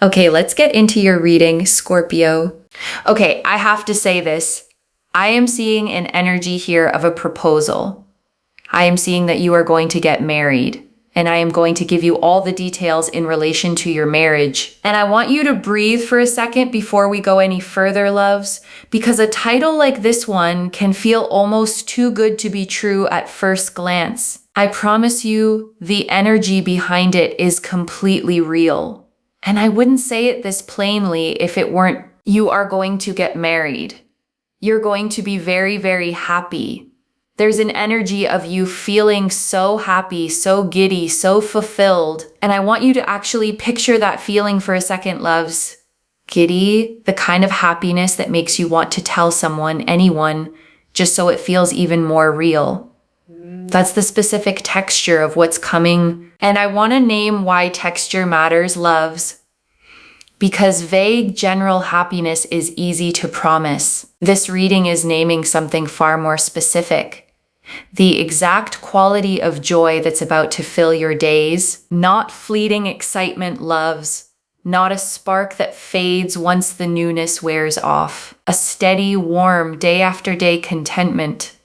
Okay, let's get into your reading, Scorpio. Okay, I have to say this. I am seeing an energy here of a proposal. I am seeing that you are going to get married, and I am going to give you all the details in relation to your marriage. And I want you to breathe for a second before we go any further, loves, because a title like this one can feel almost too good to be true at first glance. I promise you, the energy behind it is completely real. And I wouldn't say it this plainly if it weren't you are going to get married. You're going to be very, very happy. There's an energy of you feeling so happy, so giddy, so fulfilled. And I want you to actually picture that feeling for a second, loves. Giddy, the kind of happiness that makes you want to tell someone, anyone, just so it feels even more real. That's the specific texture of what's coming. And I want to name why texture matters, loves. Because vague general happiness is easy to promise. This reading is naming something far more specific. The exact quality of joy that's about to fill your days, not fleeting excitement, loves. Not a spark that fades once the newness wears off. A steady, warm, day after day contentment.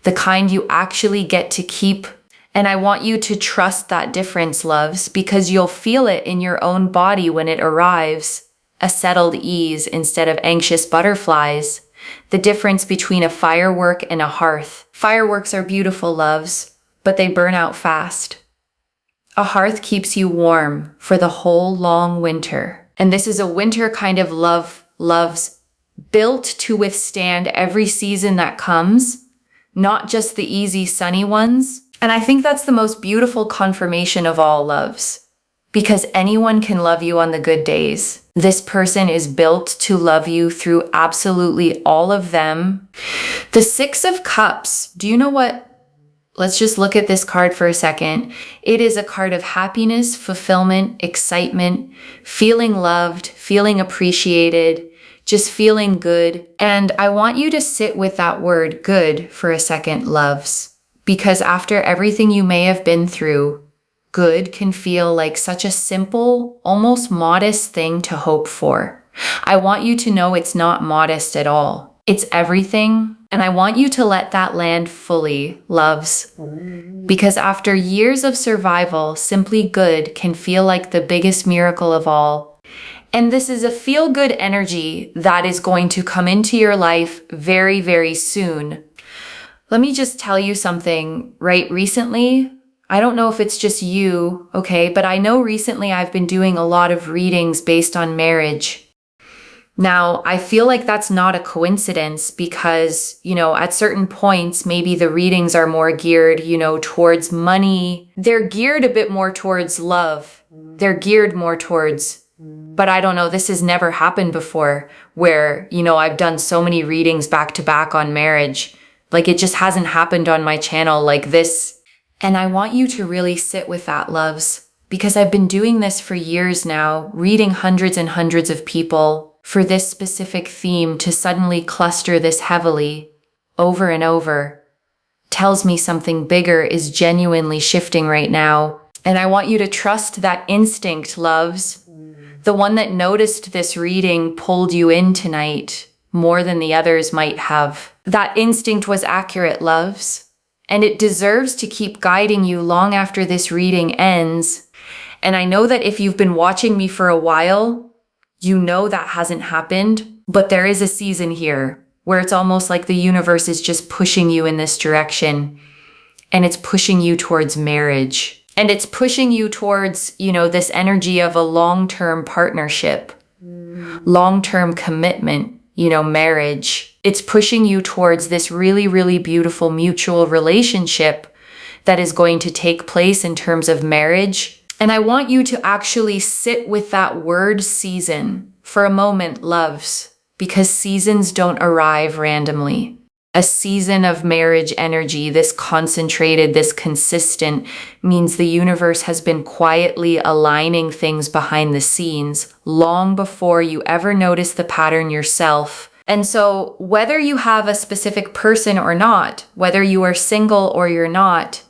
The kind you actually get to keep. And I want you to trust that difference, loves, because you'll feel it in your own body when it arrives. A settled ease instead of anxious butterflies. The difference between a firework and a hearth. Fireworks are beautiful, loves, but they burn out fast. A hearth keeps you warm for the whole long winter. And this is a winter kind of love, loves, built to withstand every season that comes, not just the easy sunny ones. And I think that's the most beautiful confirmation of all, loves, because anyone can love you on the good days. This person is built to love you through absolutely all of them. The Six of Cups, do you know what? Let's just look at this card for a second. It is a card of happiness, fulfillment, excitement, feeling loved, feeling appreciated, just feeling good. And I want you to sit with that word good for a second, loves. Because after everything you may have been through, good can feel like such a simple, almost modest thing to hope for. I want you to know it's not modest at all. It's everything. And I want you to let that land fully, loves. Because after years of survival, simply good can feel like the biggest miracle of all. And this is a feel-good energy that is going to come into your life very, very soon. Let me just tell you something, right? Recently, I don't know if it's just you, okay, but I know recently I've been doing a lot of readings based on marriage. Now, I feel like that's not a coincidence because, at certain points, maybe the readings are more geared, towards money. They're geared a bit more towards love. They're geared more towards, but I don't know, this has never happened before where, I've done so many readings back to back on marriage. Like it just hasn't happened on my channel like this. And I want you to really sit with that, loves, because I've been doing this for years now, reading hundreds and hundreds of people for this specific theme to suddenly cluster this heavily over and over tells me something bigger is genuinely shifting right now. And I want you to trust that instinct, loves. The one that noticed this reading pulled you in tonight more than the others might have. That instinct was accurate, loves, and it deserves to keep guiding you long after this reading ends. And I know that if you've been watching me for a while, you know that hasn't happened, but there is a season here where it's almost like the universe is just pushing you in this direction, and it's pushing you towards marriage. And it's pushing you towards, this energy of a long-term partnership, long-term commitment, marriage. It's pushing you towards this really, really beautiful mutual relationship that is going to take place in terms of marriage. And I want you to actually sit with that word season for a moment, loves, because seasons don't arrive randomly. A season of marriage energy, this concentrated, this consistent, means the universe has been quietly aligning things behind the scenes long before you ever notice the pattern yourself. And so whether you have a specific person or not, whether you are single or you're not,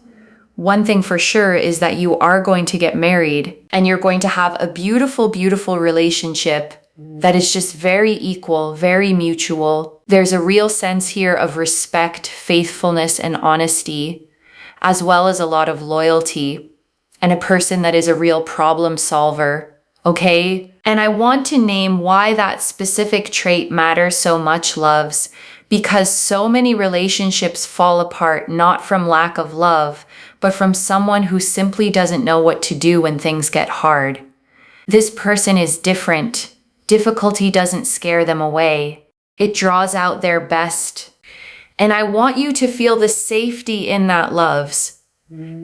one thing for sure is that you are going to get married and you're going to have a beautiful, beautiful relationship that is just very equal, very mutual. There's a real sense here of respect, faithfulness, and honesty, as well as a lot of loyalty, and a person that is a real problem solver, okay? And I want to name why that specific trait matters so much, loves, because so many relationships fall apart not from lack of love, but from someone who simply doesn't know what to do when things get hard. This person is different. Difficulty doesn't scare them away. It draws out their best. And I want you to feel the safety in that, loves,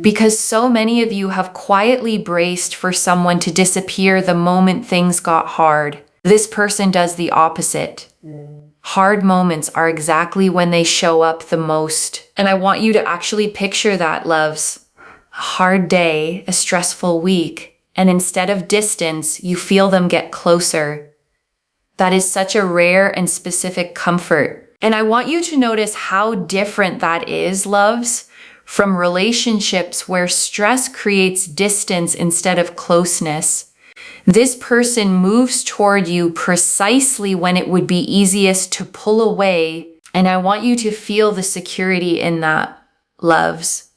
because so many of you have quietly braced for someone to disappear the moment things got hard. This person does the opposite. Hard moments are exactly when they show up the most. And I want you to actually picture that, loves. A hard day, a stressful week, and instead of distance, you feel them get closer. That is such a rare and specific comfort. And I want you to notice how different that is, loves, from relationships where stress creates distance instead of closeness. This person moves toward you precisely when it would be easiest to pull away. And I want you to feel the security in that, loves,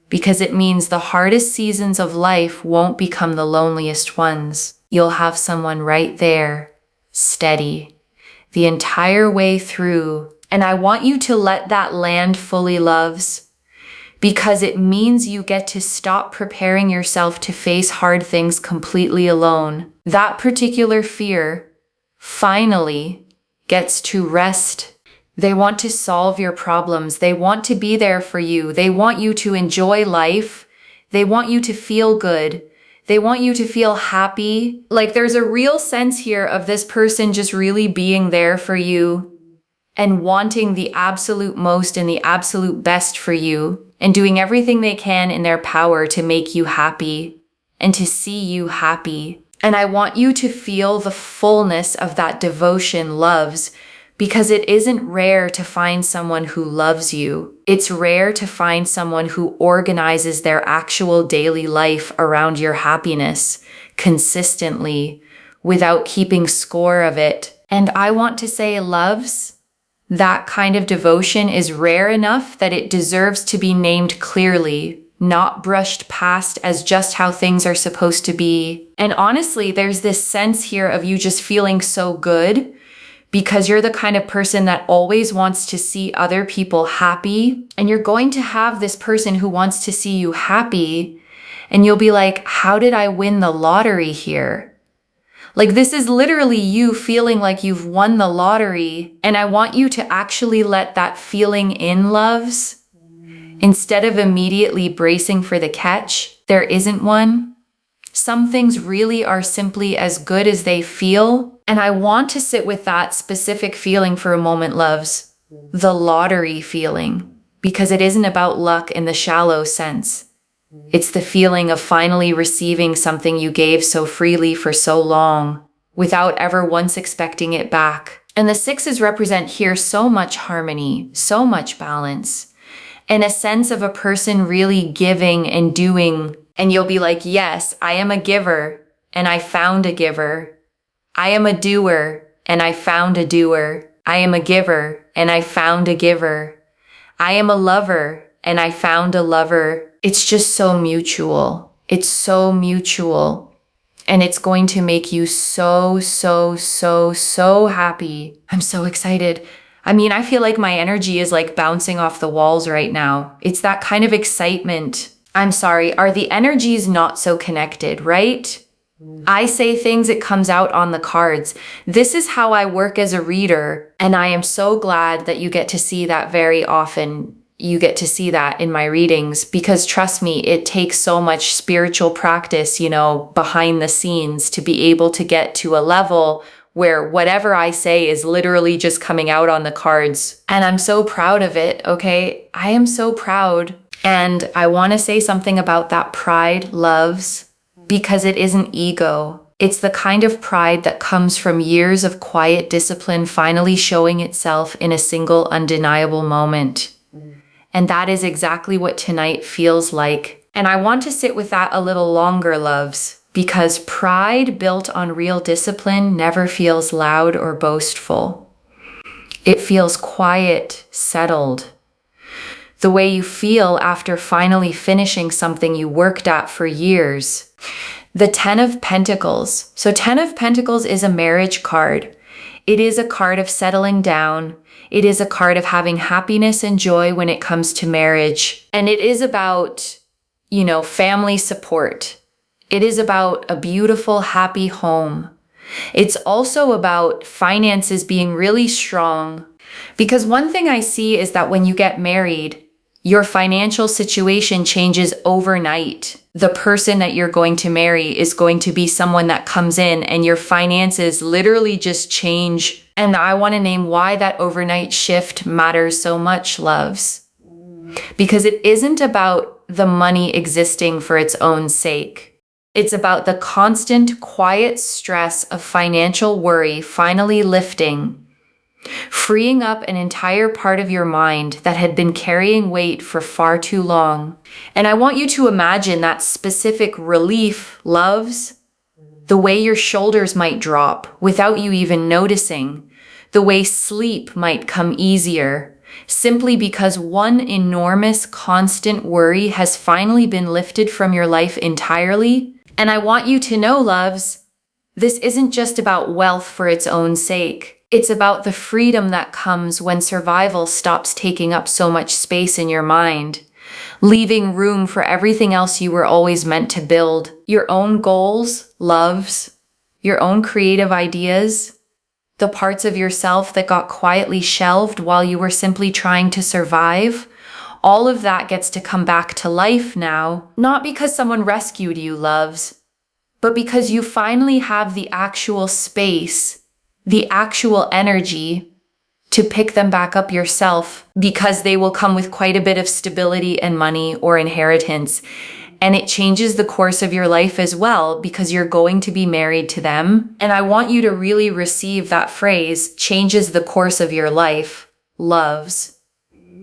because it means the hardest seasons of life won't become the loneliest ones. You'll have someone right there, steady, the entire way through. And I want you to let that land fully, loves, because it means you get to stop preparing yourself to face hard things completely alone. That particular fear finally gets to rest. They want to solve your problems. They want to be there for you. They want you to enjoy life. They want you to feel good. They want you to feel happy. Like, there's a real sense here of this person just really being there for you and wanting the absolute most and the absolute best for you and doing everything they can in their power to make you happy and to see you happy. And I want you to feel the fullness of that devotion, loves, because it isn't rare to find someone who loves you. It's rare to find someone who organizes their actual daily life around your happiness consistently without keeping score of it. And I want to say, loves, that kind of devotion is rare enough that it deserves to be named clearly, not brushed past as just how things are supposed to be. And honestly, there's this sense here of you just feeling so good because you're the kind of person that always wants to see other people happy. And you're going to have this person who wants to see you happy. And you'll be like, how did I win the lottery here? Like, this is literally you feeling like you've won the lottery. And I want you to actually let that feeling in, loves. Instead of immediately bracing for the catch, there isn't one. Some things really are simply as good as they feel. And I want to sit with that specific feeling for a moment, loves. The lottery feeling. Because it isn't about luck in the shallow sense. It's the feeling of finally receiving something you gave so freely for so long, without ever once expecting it back. And the sixes represent here so much harmony, so much balance, and a sense of a person really giving and doing. And you'll be like, yes, I am a giver, and I found a giver. I am a doer, and I found a doer. I am a giver, and I found a giver. I am a lover, and I found a lover. It's just so mutual. It's so mutual. And it's going to make you so, so, so, so happy. I'm so excited. I mean, I feel like my energy is like bouncing off the walls right now. It's that kind of excitement. I'm sorry, are the energies not so connected, right? I say things, it comes out on the cards. This is how I work as a reader. And I am so glad that you get to see that very often. You get to see that in my readings, because trust me, it takes so much spiritual practice, behind the scenes to be able to get to a level where whatever I say is literally just coming out on the cards. And I'm so proud of it, okay? I am so proud. And I want to say something about that pride, loves, because it isn't ego. It's the kind of pride that comes from years of quiet discipline finally showing itself in a single undeniable moment. And that is exactly what tonight feels like. And I want to sit with that a little longer, loves, because pride built on real discipline never feels loud or boastful. It feels quiet, settled. The way you feel after finally finishing something you worked at for years. The 10 of Pentacles. So 10 of Pentacles is a marriage card. It is a card of settling down. It is a card of having happiness and joy when it comes to marriage. And it is about, family support. It is about a beautiful, happy home. It's also about finances being really strong. Because one thing I see is that when you get married, your financial situation changes overnight. The person that you're going to marry is going to be someone that comes in and your finances literally just change. And I want to name why that overnight shift matters so much, loves. Because it isn't about the money existing for its own sake. It's about the constant, quiet stress of financial worry finally lifting, freeing up an entire part of your mind that had been carrying weight for far too long. And I want you to imagine that specific relief, loves, the way your shoulders might drop without you even noticing, the way sleep might come easier, simply because one enormous constant worry has finally been lifted from your life entirely. And I want you to know, loves, this isn't just about wealth for its own sake. It's about the freedom that comes when survival stops taking up so much space in your mind, leaving room for everything else you were always meant to build. Your own goals, loves, your own creative ideas, the parts of yourself that got quietly shelved while you were simply trying to survive. All of that gets to come back to life now, not because someone rescued you, loves, but because you finally have the actual space, the actual energy to pick them back up yourself, because they will come with quite a bit of stability and money or inheritance. And it changes the course of your life as well, because you're going to be married to them. And I want you to really receive that phrase, changes the course of your life, loves,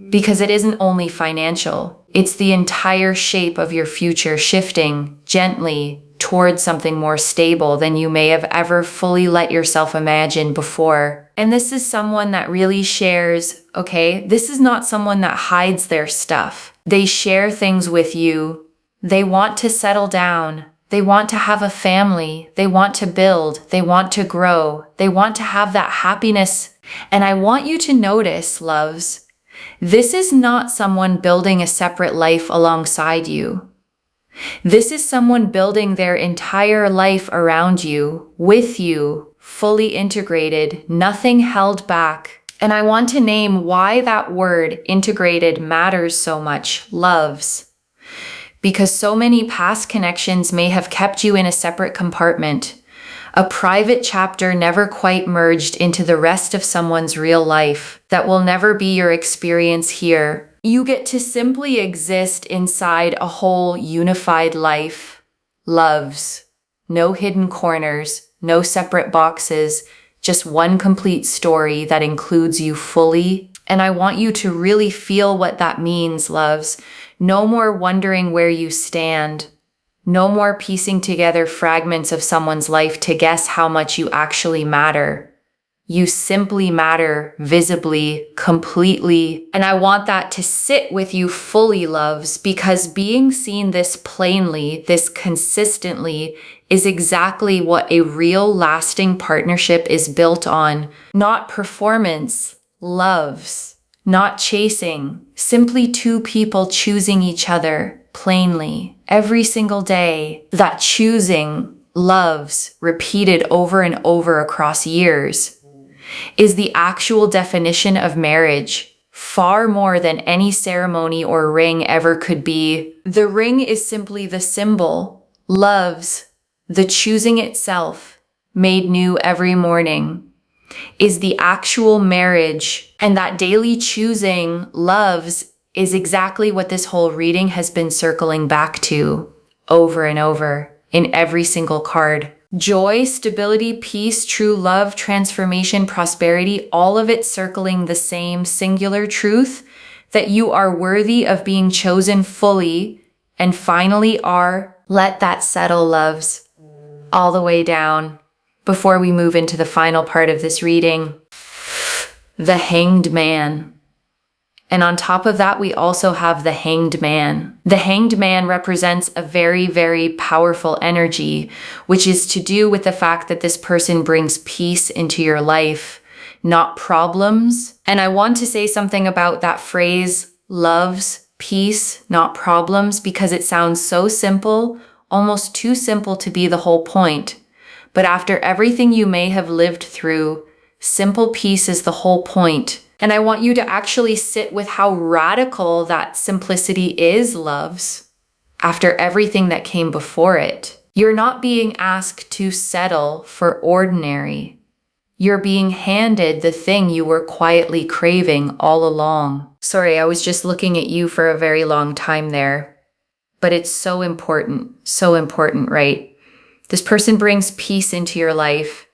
because it isn't only financial. It's the entire shape of your future shifting gently towards something more stable than you may have ever fully let yourself imagine before. And this is someone that really shares, okay? This is not someone that hides their stuff. They share things with you. They want to settle down. They want to have a family. They want to build. They want to grow. They want to have that happiness. And I want you to notice, loves, this is not someone building a separate life alongside you. This is someone building their entire life around you, with you, fully integrated, nothing held back. And I want to name why that word integrated matters so much, loves. Because so many past connections may have kept you in a separate compartment, a private chapter never quite merged into the rest of someone's real life that will never be your experience here. You get to simply exist inside a whole unified life, loves. No hidden corners, no separate boxes, just one complete story that includes you fully. And I want you to really feel what that means, loves. No more wondering where you stand. No more piecing together fragments of someone's life to guess how much you actually matter. You simply matter visibly, completely. And I want that to sit with you fully, loves, because being seen this plainly, this consistently, is exactly what a real lasting partnership is built on. Not performance, loves. Not chasing, simply two people choosing each other plainly every single day. That choosing, loves, repeated over and over across years, is the actual definition of marriage, far more than any ceremony or ring ever could be. The ring is simply the symbol, loves, the choosing itself, made new every morning, is the actual marriage. And that daily choosing, loves, is exactly what this whole reading has been circling back to over and over in every single card. Joy, stability, peace, true love, transformation, prosperity, all of it circling the same singular truth that you are worthy of being chosen fully and finally are. Let that settle, loves, all the way down before we move into the final part of this reading. The Hanged Man. And on top of that, we also have the Hanged Man. The Hanged Man represents a very, very powerful energy, which is to do with the fact that this person brings peace into your life, not problems. And I want to say something about that phrase, loves, peace, not problems, because it sounds so simple, almost too simple to be the whole point. But after everything you may have lived through, simple peace is the whole point. And I want you to actually sit with how radical that simplicity is, loves, after everything that came before it. You're not being asked to settle for ordinary. You're being handed the thing you were quietly craving all along. Sorry, I was just looking at you for a very long time there. But it's so important, right? This person brings peace into your life,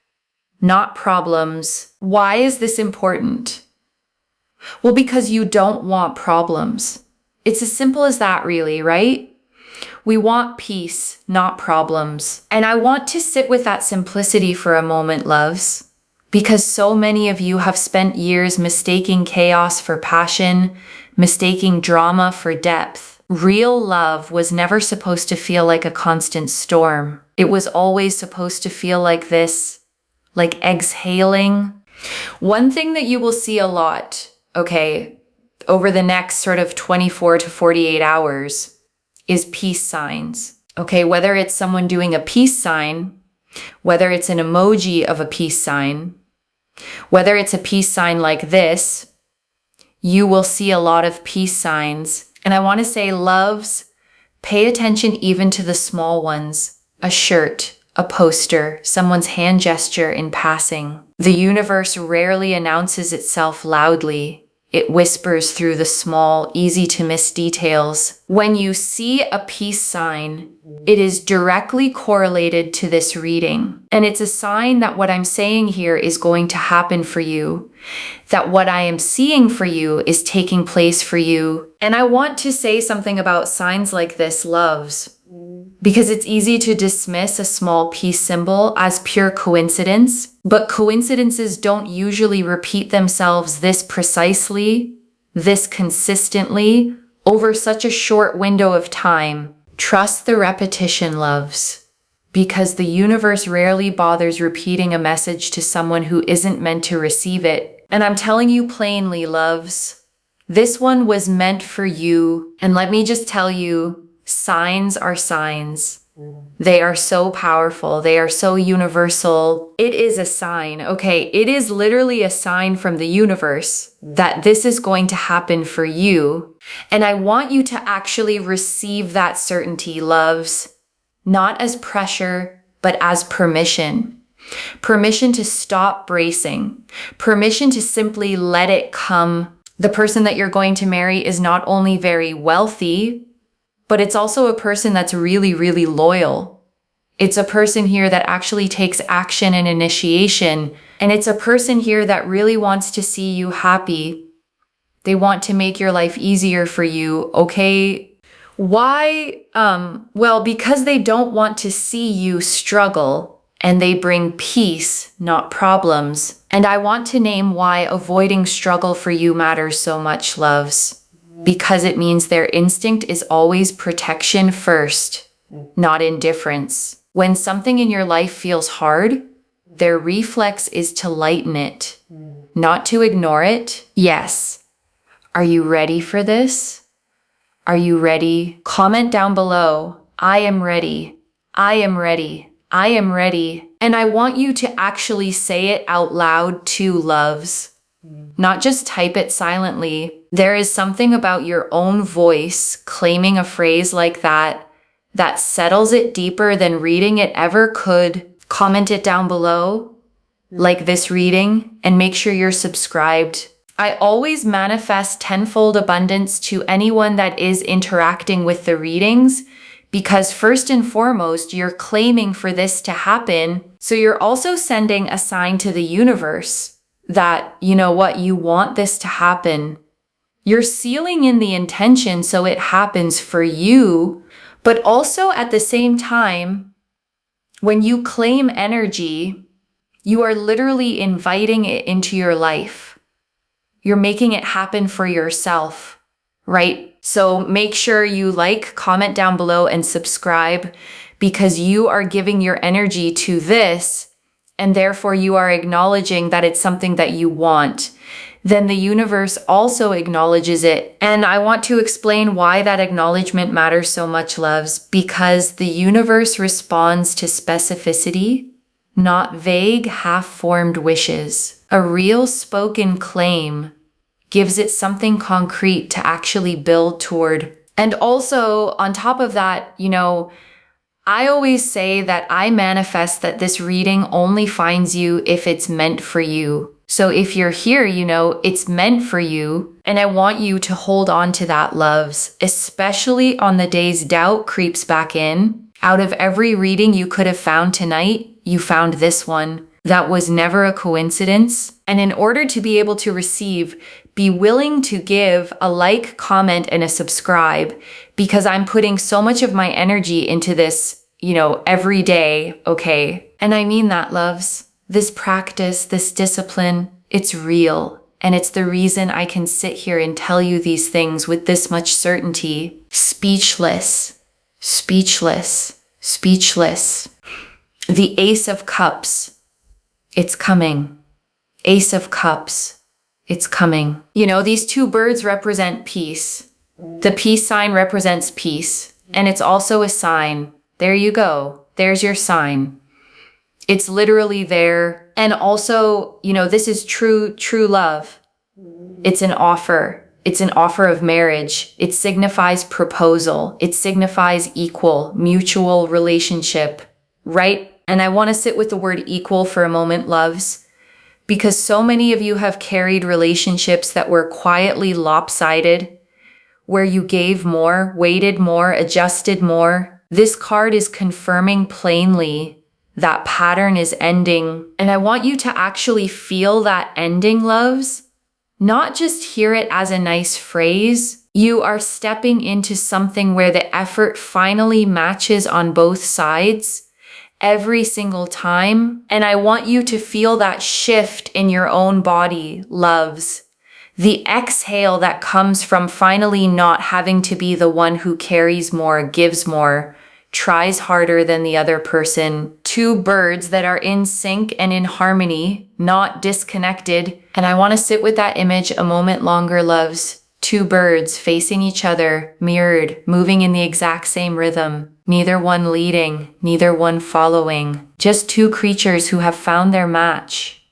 not problems. Why is this important? Well, because you don't want problems. It's as simple as that, really, right? We want peace, not problems. And I want to sit with that simplicity for a moment, loves, because so many of you have spent years mistaking chaos for passion, mistaking drama for depth. Real love was never supposed to feel like a constant storm. It was always supposed to feel like this, like exhaling. One thing that you will see a lot, okay, over the next sort of 24 to 48 hours is peace signs. Okay, whether it's someone doing a peace sign, whether it's an emoji of a peace sign, whether it's a peace sign like this, you will see a lot of peace signs. And I want to say, loves, pay attention even to the small ones. A shirt, a poster, someone's hand gesture in passing. The universe rarely announces itself loudly. It whispers through the small, easy to miss details. When you see a peace sign, it is directly correlated to this reading. And it's a sign that what I'm saying here is going to happen for you, that what I am seeing for you is taking place for you. And I want to say something about signs like this, loves, because it's easy to dismiss a small peace symbol as pure coincidence, but coincidences don't usually repeat themselves this precisely, this consistently, over such a short window of time. Trust the repetition, loves, because the universe rarely bothers repeating a message to someone who isn't meant to receive it. And I'm telling you plainly, loves, this one was meant for you. And let me just tell you, signs are signs. They are so powerful. They are so universal. It is a sign, okay? It is literally a sign from the universe that this is going to happen for you. And I want you to actually receive that certainty, loves, not as pressure, but as permission. Permission to stop bracing. Permission to simply let it come. The person that you're going to marry is not only very wealthy, but it's also a person that's really, really loyal. It's a person here that actually takes action and initiation. And it's a person here that really wants to see you happy. They want to make your life easier for you, okay? Why? Well, because they don't want to see you struggle, and they bring peace, not problems. And I want to name why avoiding struggle for you matters so much, loves. Because it means their instinct is always protection first, not indifference. When something in your life feels hard, their reflex is to lighten it, not to ignore it. Yes. Are you ready for this? Are you ready? Comment down below. I am ready. I am ready. I am ready. And I want you to actually say it out loud too, loves. Not just type it silently. There is something about your own voice claiming a phrase like that that settles it deeper than reading it ever could. Comment it down below, like this reading, and make sure you're subscribed. I always manifest tenfold abundance to anyone that is interacting with the readings, because first and foremost, you're claiming for this to happen. So you're also sending a sign to the universe that, you know what, you want this to happen. You're sealing in the intention so it happens for you, But also at the same time, when you claim energy, you are literally inviting it into your life. You're making it happen for yourself, right? So make sure you like, comment down below, and subscribe, because you are giving your energy to this, and therefore you are acknowledging that it's something that you want. Then the universe also acknowledges it. And I want to explain why that acknowledgement matters so much, loves, because the universe responds to specificity, not vague, half-formed wishes. A real spoken claim gives it something concrete to actually build toward. And also, on top of that, I always say that I manifest that this reading only finds you if it's meant for you. So if you're here, it's meant for you. And I want you to hold on to that, loves, especially on the days doubt creeps back in. Out of every reading you could have found tonight, you found this one. That was never a coincidence. And in order to be able to receive, be willing to give a like, comment, and a subscribe, because I'm putting so much of my energy into this, every day, okay? And I mean that, loves. This practice, this discipline, it's real. And it's the reason I can sit here and tell you these things with this much certainty. Speechless, speechless, speechless. The Ace of Cups, it's coming. Ace of Cups, it's coming. These two birds represent peace. The peace sign represents peace. And it's also a sign. There you go. There's your sign. It's literally there. And also, this is true love. It's an offer. It's an offer of marriage. It signifies proposal. It signifies equal, mutual relationship, right? And I want to sit with the word equal for a moment, loves, because so many of you have carried relationships that were quietly lopsided, where you gave more, waited more, adjusted more. This card is confirming plainly that pattern is ending. And I want you to actually feel that ending, loves. Not just hear it as a nice phrase. You are stepping into something where the effort finally matches on both sides every single time. And I want you to feel that shift in your own body, loves. The exhale that comes from finally not having to be the one who carries more, gives more, tries harder than the other person. Two birds that are in sync and in harmony, not disconnected. And I want to sit with that image a moment longer, loves. Two birds facing each other, mirrored, moving in the exact same rhythm. Neither one leading, neither one following. Just two creatures who have found their match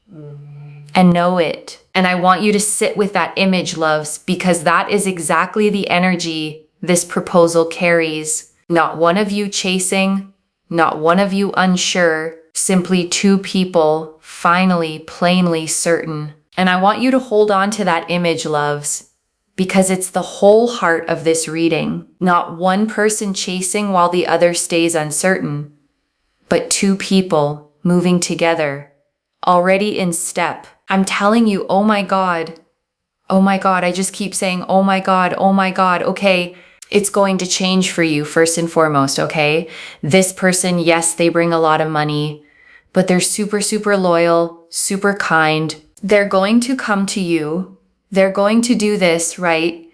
and know it. And I want you to sit with that image, loves, because that is exactly the energy this proposal carries. Not one of you chasing, not one of you unsure, simply two people finally, plainly certain. And I want you to hold on to that image, loves, because it's the whole heart of this reading. Not one person chasing while the other stays uncertain, but two people moving together, already in step. I'm telling you, oh my God, I just keep saying, oh my God, okay. It's going to change for you first and foremost, okay? This person, yes, they bring a lot of money, but they're super, super loyal, super kind. They're going to come to you. They're going to do this, right?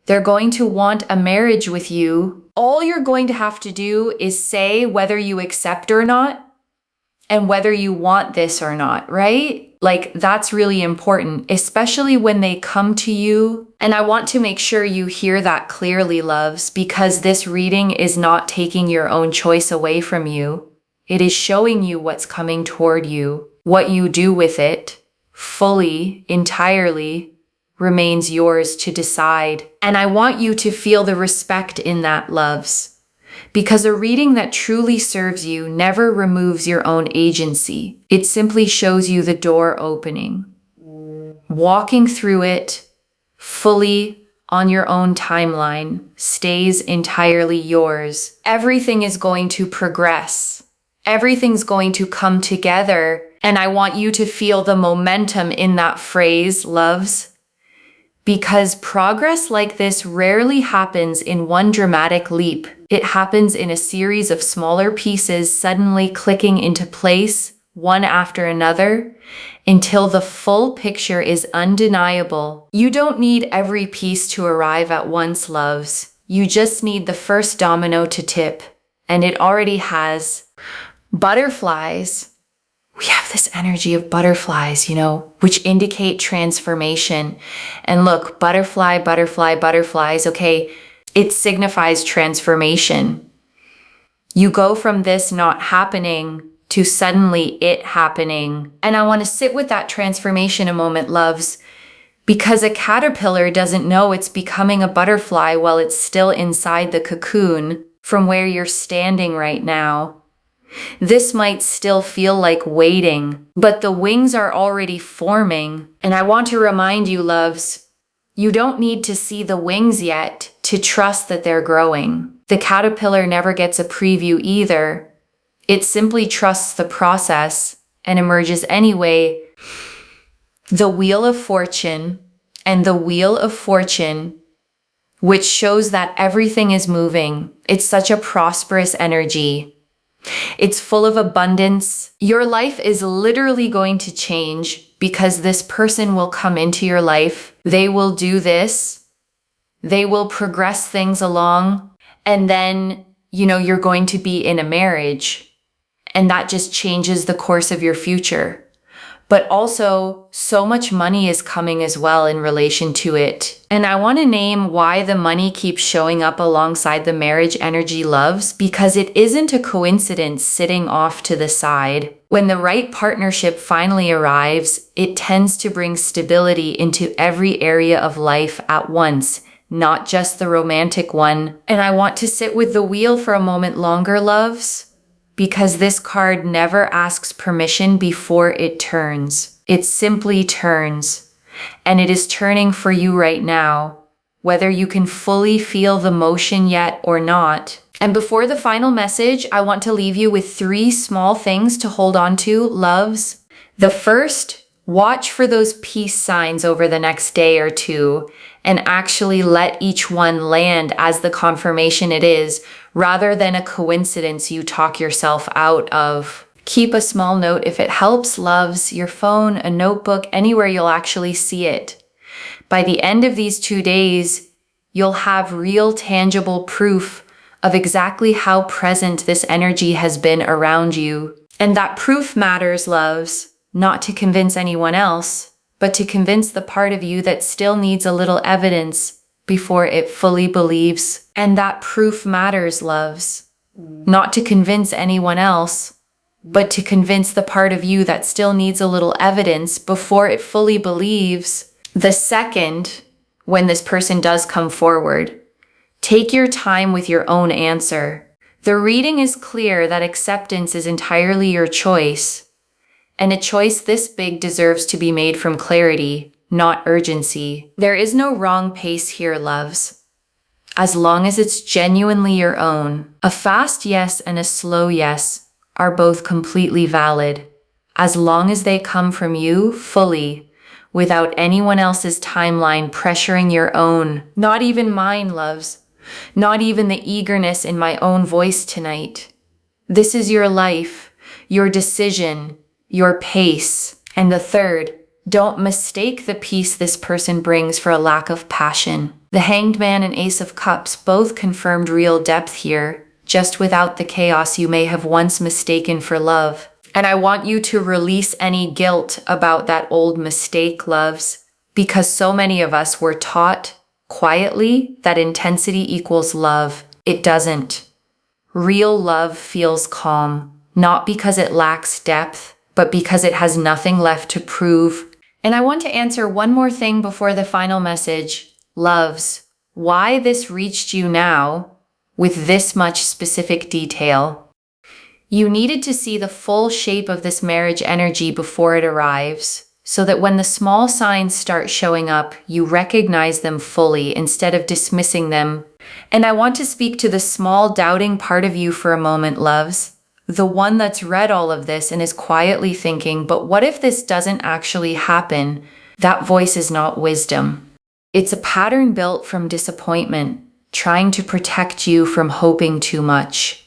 They're going to want a marriage with you. All you're going to have to do is say whether you accept or not and whether you want this or not, right? Like, that's really important, especially when they come to you. And I want to make sure you hear that clearly, loves, because this reading is not taking your own choice away from you. It is showing you what's coming toward you. What you do with it, fully, entirely, remains yours to decide. And I want you to feel the respect in that, loves. Because a reading that truly serves you never removes your own agency. It simply shows you the door opening. Walking through it fully on your own timeline stays entirely yours. Everything is going to progress. Everything's going to come together. And I want you to feel the momentum in that phrase, loves, Because progress like this rarely happens in one dramatic leap. It happens in a series of smaller pieces suddenly clicking into place, one after another, until the full picture is undeniable. You don't need every piece to arrive at once, loves. You just need the first domino to tip, and it already has. Butterflies. We have this energy of butterflies, which indicate transformation. And look, butterflies, okay, it signifies transformation. You go from this not happening to suddenly it happening. And I want to sit with that transformation a moment, loves, because a caterpillar doesn't know it's becoming a butterfly while it's still inside the cocoon from where you're standing right now. This might still feel like waiting, but the wings are already forming. And I want to remind you, loves, you don't need to see the wings yet to trust that they're growing. The caterpillar never gets a preview either. It simply trusts the process and emerges anyway. The Wheel of Fortune and the Wheel of Fortune, which shows that everything is moving. It's such a prosperous energy. It's full of abundance. Your life is literally going to change because this person will come into your life. They will do this. They will progress things along. And then, you're going to be in a marriage. And that just changes the course of your future. But also, so much money is coming as well in relation to it. And I want to name why the money keeps showing up alongside the marriage energy, loves, because it isn't a coincidence sitting off to the side. When the right partnership finally arrives, it tends to bring stability into every area of life at once, not just the romantic one. And I want to sit with the wheel for a moment longer, loves, because this card never asks permission before it turns. It simply turns. And it is turning for you right now, whether you can fully feel the motion yet or not. And before the final message, I want to leave you with 3 small things to hold on to, loves. The first, watch for those peace signs over the next day or two and actually let each one land as the confirmation it is, rather than a coincidence you talk yourself out of. Keep a small note if it helps, loves, your phone, a notebook, anywhere you'll actually see it. By the end of these 2 days, you'll have real tangible proof of exactly how present this energy has been around you. And that proof matters, loves, not to convince anyone else, but to convince the part of you that still needs a little evidence before it fully believes. And that proof matters, loves, not to convince anyone else, but to convince the part of you that still needs a little evidence before it fully believes. The second, when this person does come forward, take your time with your own answer. The reading is clear that acceptance is entirely your choice, and a choice this big deserves to be made from clarity, not urgency. There is no wrong pace here, loves, as long as it's genuinely your own. A fast yes and a slow yes are both completely valid, as long as they come from you fully, without anyone else's timeline pressuring your own. Not even mine, loves. Not even the eagerness in my own voice tonight. This is your life, your decision, your pace. And the third, don't mistake the peace this person brings for a lack of passion. The Hanged Man and Ace of Cups both confirmed real depth here, just without the chaos you may have once mistaken for love. And I want you to release any guilt about that old mistake, loves, because so many of us were taught quietly that intensity equals love. It doesn't. Real love feels calm, not because it lacks depth, but because it has nothing left to prove. And I want to answer one more thing before the final message. Loves, why this reached you now with this much specific detail. You needed to see the full shape of this marriage energy before it arrives, so that when the small signs start showing up, you recognize them fully instead of dismissing them. And I want to speak to the small doubting part of you for a moment, loves. The one that's read all of this and is quietly thinking, but what if this doesn't actually happen? That voice is not wisdom. It's a pattern built from disappointment, trying to protect you from hoping too much.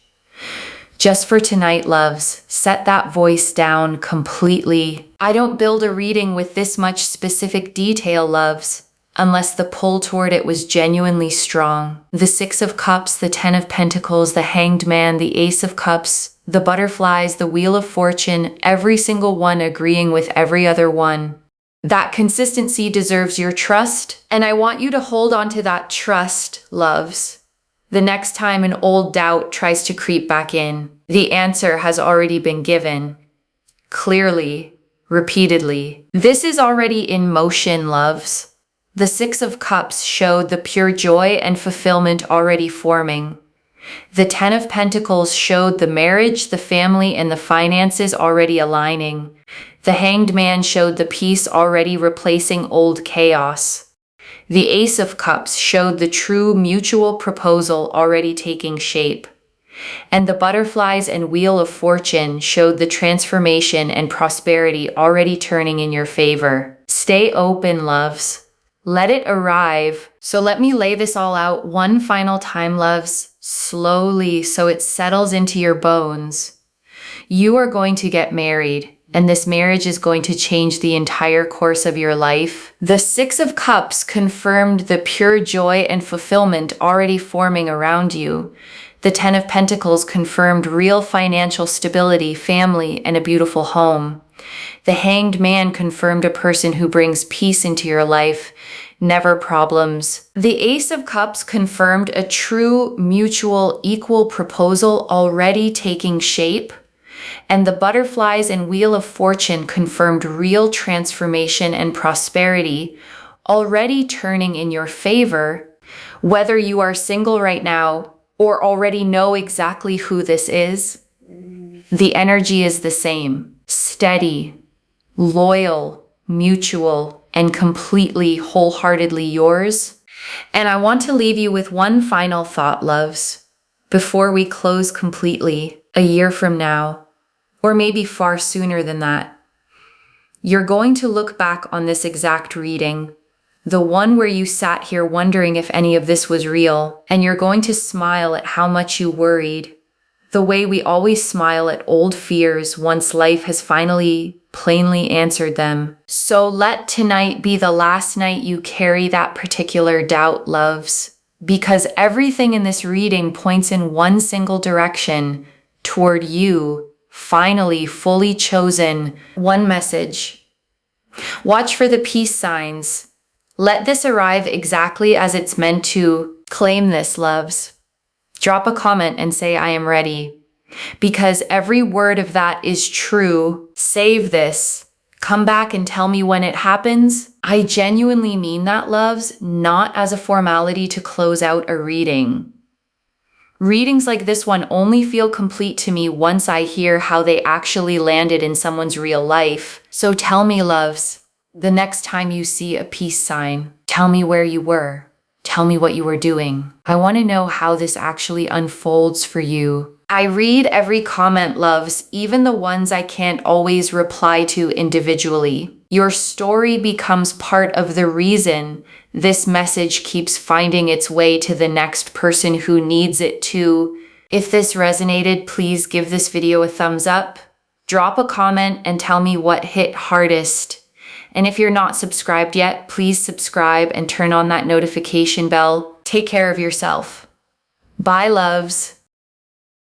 Just for tonight, loves, set that voice down completely. I don't build a reading with this much specific detail, loves, unless the pull toward it was genuinely strong. The Six of Cups, the Ten of Pentacles, the Hanged Man, the Ace of Cups, the butterflies, the Wheel of Fortune, every single one agreeing with every other one. That consistency deserves your trust, and I want you to hold on to that trust, loves. The next time an old doubt tries to creep back in, the answer has already been given. Clearly, repeatedly. This is already in motion, loves. The Six of Cups showed the pure joy and fulfillment already forming. The Ten of Pentacles showed the marriage, the family, and the finances already aligning. The Hanged Man showed the peace already replacing old chaos. The Ace of Cups showed the true mutual proposal already taking shape. And the Butterflies and Wheel of Fortune showed the transformation and prosperity already turning in your favor. Stay open, loves. Let it arrive. So let me lay this all out one final time, loves, slowly so it settles into your bones. You are going to get married, and this marriage is going to change the entire course of your life. The Six of Cups confirmed the pure joy and fulfillment already forming around you. The Ten of Pentacles confirmed real financial stability, family, and a beautiful home. The Hanged Man confirmed a person who brings peace into your life, never problems. The Ace of Cups confirmed a true, mutual, equal proposal already taking shape. And the Butterflies and Wheel of Fortune confirmed real transformation and prosperity already turning in your favor. Whether you are single right now or already know exactly who this is, the energy is the same. Steady, loyal, mutual, and completely, wholeheartedly yours. And I want to leave you with one final thought, loves, before we close completely a year from now, or maybe far sooner than that. You're going to look back on this exact reading, the one where you sat here wondering if any of this was real, and you're going to smile at how much you worried, the way we always smile at old fears once life has finally plainly answered them. So let tonight be the last night you carry that particular doubt, loves, because everything in this reading points in one single direction toward you, finally fully chosen. One message. Watch for the peace signs. Let this arrive exactly as it's meant to. Claim this, loves. Drop a comment and say, I am ready. Because every word of that is true. Save this. Come back and tell me when it happens. I genuinely mean that, loves, not as a formality to close out a reading. Readings like this one only feel complete to me once I hear how they actually landed in someone's real life. So tell me, loves, the next time you see a peace sign, tell me where you were. Tell me what you were doing. I want to know how this actually unfolds for you. I read every comment, loves, even the ones I can't always reply to individually. Your story becomes part of the reason this message keeps finding its way to the next person who needs it too. If this resonated, please give this video a thumbs up. Drop a comment and tell me what hit hardest. And if you're not subscribed yet, please subscribe and turn on that notification bell. Take care of yourself. Bye, loves.